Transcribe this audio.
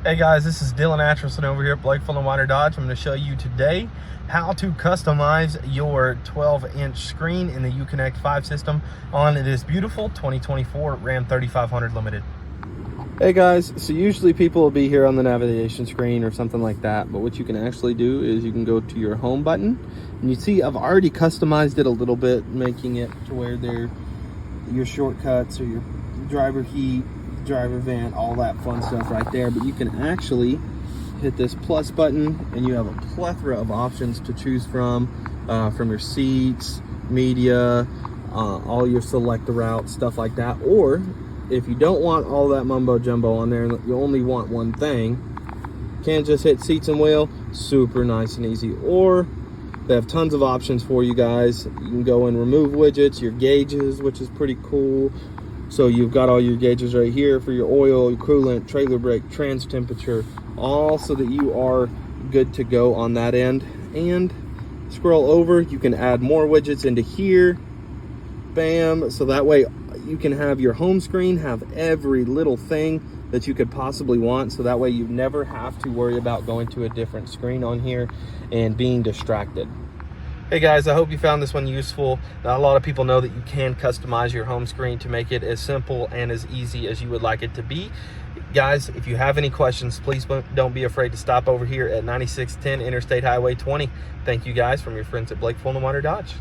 Hey guys, this is Dylan Atcherson over here at Fulenwider Dodge. I'm going to show you today how to customize your 12-inch screen in the UConnect 5 system on this beautiful 2024 Ram 3500 Limited. Hey guys, so usually people will be here on the navigation screen or something like that, but what you can actually do is you can go to your home button, and you see I've already customized it a little bit, making it to where they're your shortcuts or your driver heat, driver vent, all that fun stuff right there. But you can actually hit this plus button and you have a plethora of options to choose from your seats, media, all your select the route, stuff like that. Or if you don't want all that mumbo jumbo on there and you only want one thing, you can just hit seats and wheel. Super nice and easy. Or they have tons of options for you guys. You can go and remove widgets, your gauges, which is pretty cool. So you've got all your gauges right here for your oil, your coolant, trailer brake, trans temperature, all so that you are good to go on that end. And scroll over, you can add more widgets into here. Bam, so that way you can have your home screen have every little thing that you could possibly want, so that way you never have to worry about going to a different screen on here and being distracted. Hey guys, I hope you found this one useful. Not a lot of people know that you can customize your home screen to make it as simple and as easy as you would like it to be. Guys, if you have any questions, please don't be afraid to stop over here at 9610 Interstate Highway 20. Thank you guys from your friends at Fulenwider Dodge.